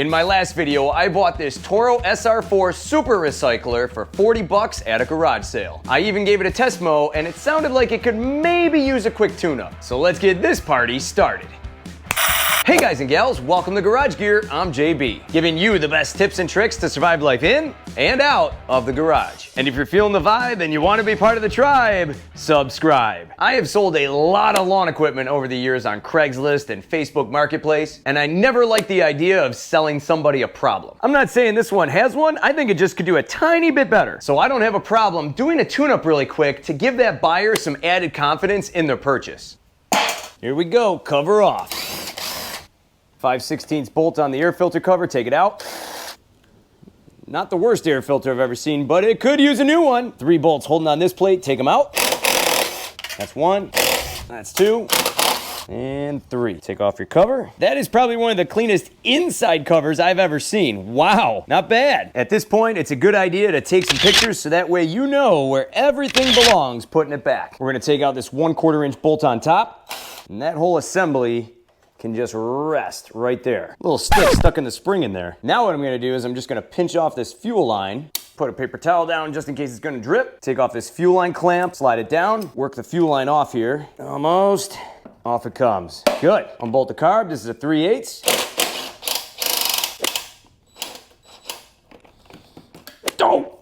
In my last video, I bought this Toro SR4 Super Recycler for 40 bucks at a garage sale. I even gave it a test mow and it sounded like it could maybe use a quick tune-up. So let's get this party started. Hey guys and gals, welcome to Garage Gear. I'm JB, giving you the best tips and tricks to survive life in and out of the garage. And if you're feeling the vibe and you want to be part of the tribe, subscribe. I have sold a lot of lawn equipment over the years on Craigslist and Facebook Marketplace, and I never liked the idea of selling somebody a problem. I'm not saying this one has one, I think it just could do a tiny bit better. So I don't have a problem doing a tune-up really quick to give that buyer some added confidence in their purchase. Here we go, cover off. 5/16 bolt on the air filter cover, take it out. Not the worst air filter I've ever seen, but it could use a new one. 3 bolts holding on this plate, take them out. That's 1, that's 2, and 3. Take off your cover. That is probably one of the cleanest inside covers I've ever seen. Wow, not bad. At this point, it's a good idea to take some pictures so that way you know where everything belongs putting it back. We're gonna take out this 1/4 inch bolt on top, and that whole assembly can just rest right there. A little stick stuck in the spring in there. Now what I'm gonna do is I'm just gonna pinch off this fuel line, put a paper towel down just in case it's gonna drip, take off this fuel line clamp, slide it down, work the fuel line off here. Almost, off it comes. Good. Unbolt the carb, this is a 3/8.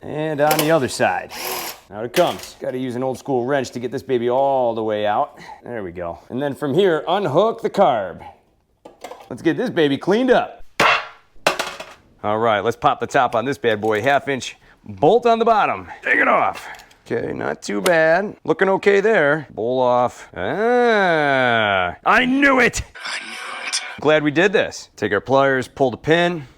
And on the other side. Out it comes. Got to use an old school wrench to get this baby all the way out. There we go. And then from here, unhook the carb. Let's get this baby cleaned up. All right, let's pop the top on this bad boy. 1/2 inch bolt on the bottom. Take it off. Okay, not too bad. Looking okay there. Bowl off. Ah, I knew it. Glad we did this. Take our pliers, pull the pin.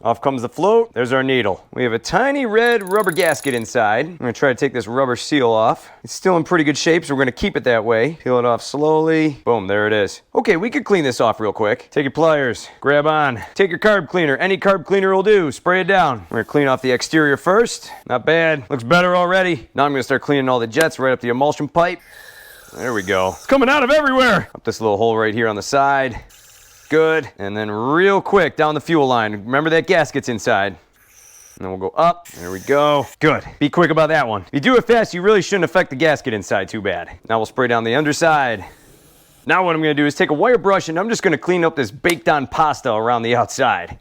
Off comes the float, there's our needle. We have a tiny red rubber gasket inside. I'm gonna try to take this rubber seal off. It's still in pretty good shape, so we're gonna keep it that way. Peel it off slowly. Boom, there it is. Okay, we could clean this off real quick. Take your pliers, grab on. Take your carb cleaner, any carb cleaner will do. Spray it down. We're gonna clean off the exterior first. Not bad, looks better already. Now I'm gonna start cleaning all the jets right up the emulsion pipe. There we go. It's coming out of everywhere. Up this little hole right here on the side. Good. And then real quick down the fuel line. Remember that gasket's inside. And then we'll go up. There we go. Good. Be quick about that one. If you do it fast, you really shouldn't affect the gasket inside too bad. Now we'll spray down the underside. Now what I'm going to do is take a wire brush and I'm just going to clean up this baked on pasta around the outside.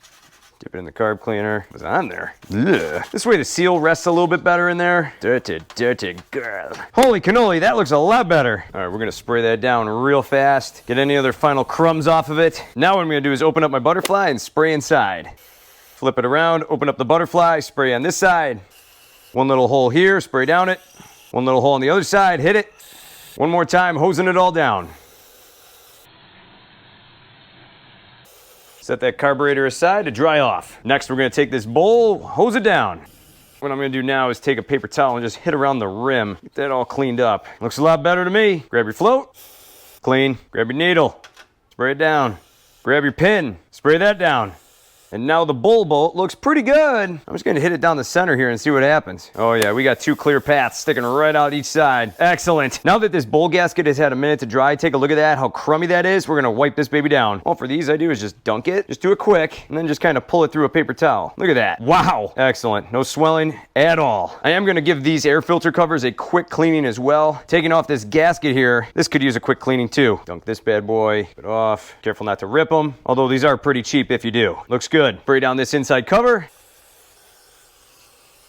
Dip it in the carb cleaner. It was on there. Ugh. This way the seal rests a little bit better in there. Dirty, dirty girl. Holy cannoli, that looks a lot better. All right, we're gonna spray that down real fast. Get any other final crumbs off of it. Now what I'm gonna do is open up my butterfly and spray inside. Flip it around, open up the butterfly, spray on this side. One little hole here, spray down it. One little hole on the other side, hit it. One more time, hosing it all down. Set that carburetor aside to dry off. Next, we're gonna take this bowl, hose it down. What I'm gonna do now is take a paper towel and just hit around the rim. Get that all cleaned up. Looks a lot better to me. Grab your float, clean. Grab your needle, spray it down. Grab your pin, spray that down. And now the bowl bolt looks pretty good. I'm just gonna hit it down the center here and see what happens. Oh yeah, we got 2 clear paths sticking right out each side. Excellent. Now that this bowl gasket has had a minute to dry, take a look at that, how crummy that is. We're gonna wipe this baby down. All for these I do is just dunk it, just do it quick, and then just kind of pull it through a paper towel. Look at that. Wow. Excellent. No swelling at all. I am gonna give these air filter covers a quick cleaning as well. Taking off this gasket here, this could use a quick cleaning too. Dunk this bad boy, put it off. Careful not to rip them, although these are pretty cheap if you do. Looks good. Spray down this inside cover.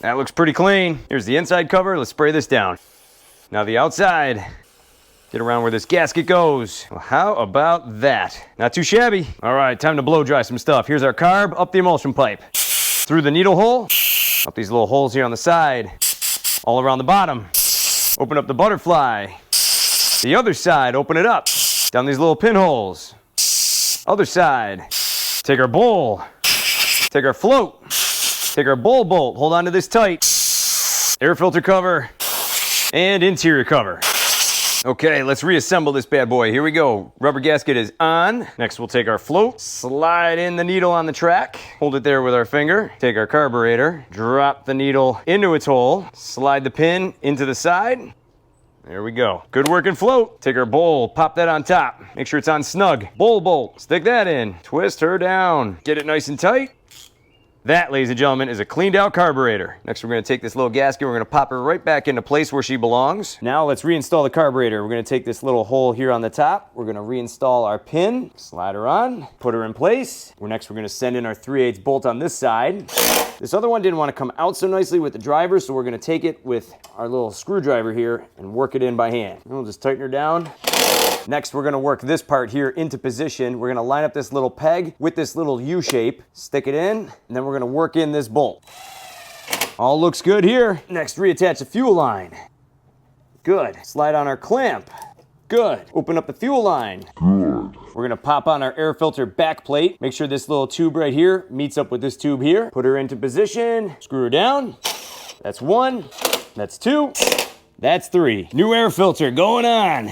That looks pretty clean. Here's the inside cover. Let's spray this down. Now the outside. Get around where this gasket goes. Well, how about that? Not too shabby. All right, time to blow dry some stuff. Here's our carb, up the emulsion pipe. Through the needle hole, up these little holes here on the side. All around the bottom. Open up the butterfly. The other side, open it up. Down these little pinholes. Other side. Take our bowl. Take our float. Take our bowl bolt. Hold on to this tight. Air filter cover. And interior cover. Okay, let's reassemble this bad boy. Here we go. Rubber gasket is on. Next, we'll take our float, slide in the needle on the track, hold it there with our finger, take our carburetor, drop the needle into its hole, slide the pin into the side, There we go. Good working float. Take our bowl, pop that on top. Make sure it's on snug. Bowl bolt, stick that in. Twist her down. Get it nice and tight. That, ladies and gentlemen, is a cleaned out carburetor. Next, we're gonna take this little gasket, we're gonna pop her right back into place where she belongs. Now let's reinstall the carburetor. We're gonna take this little hole here on the top. We're gonna reinstall our pin, slide her on, put her in place. Next, we're gonna send in our 3/8 bolt on this side. This other one didn't wanna come out so nicely with the driver, so we're gonna take it with our little screwdriver here and work it in by hand. And we'll just tighten her down. Next, we're gonna work this part here into position. We're gonna line up this little peg with this little U shape, stick it in, and then we're gonna work in this bolt. All looks good here. Next, reattach the fuel line. Good. Slide on our clamp. Good. Open up the fuel line. Good. We're gonna pop on our air filter back plate. Make sure this little tube right here meets up with this tube here. Put her into position, screw her down. That's 1, that's 2, that's 3. New air filter going on.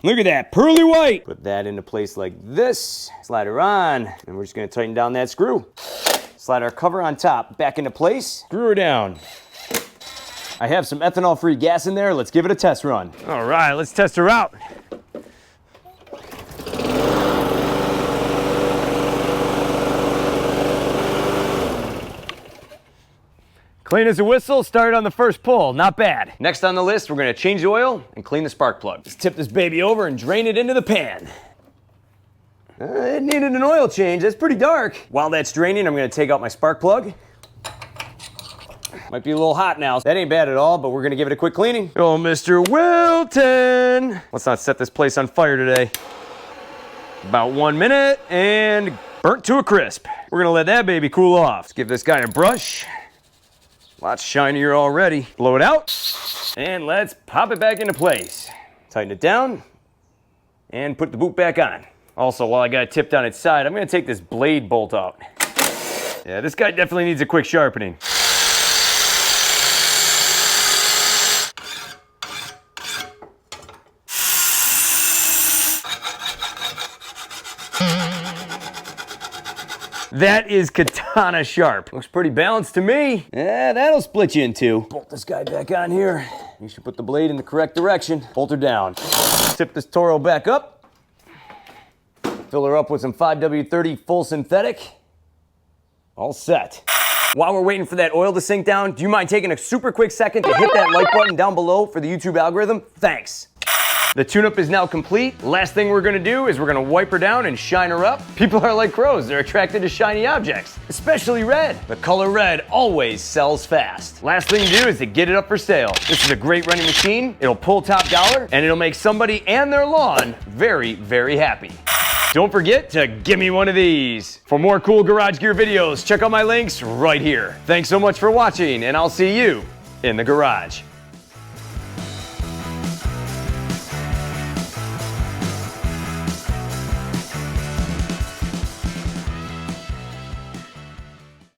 Look at that, pearly white. Put that into place like this. Slide her on, and we're just gonna tighten down that screw. Slide our cover on top back into place. Screw her down. I have some ethanol-free gas in there. Let's give it a test run. All right, let's test her out. Clean as a whistle, started on the first pull, not bad. Next on the list, we're gonna change the oil and clean the spark plug. Just tip this baby over and drain it into the pan. It needed an oil change, that's pretty dark. While that's draining, I'm gonna take out my spark plug. Might be a little hot now. That ain't bad at all, but we're gonna give it a quick cleaning. Oh, Mr. Wilton. Let's not set this place on fire today. About 1 minute and burnt to a crisp. We're gonna let that baby cool off. Let's give this guy a brush. Lots shinier already. Blow it out, and let's pop it back into place. Tighten it down, and put the boot back on. Also, while I got it tipped on its side, I'm gonna take this blade bolt out. Yeah, this guy definitely needs a quick sharpening. That is katana sharp. Looks pretty balanced to me. Yeah, that'll split you in two. Bolt this guy back on here. You should put the blade in the correct direction. Bolt her down. Tip this Toro back up. Fill her up with some 5W30 full synthetic. All set. While we're waiting for that oil to sink down, do you mind taking a super quick second to hit that like button down below for the YouTube algorithm? Thanks. The tune-up is now complete. Last thing we're gonna do is we're gonna wipe her down and shine her up. People are like crows, they're attracted to shiny objects, especially red. The color red always sells fast. Last thing to do is to get it up for sale. This is a great running machine. It'll pull top dollar, and it'll make somebody and their lawn very, very happy. Don't forget to give me one of these. For more cool garage gear videos, check out my links right here. Thanks so much for watching, and I'll see you in the garage.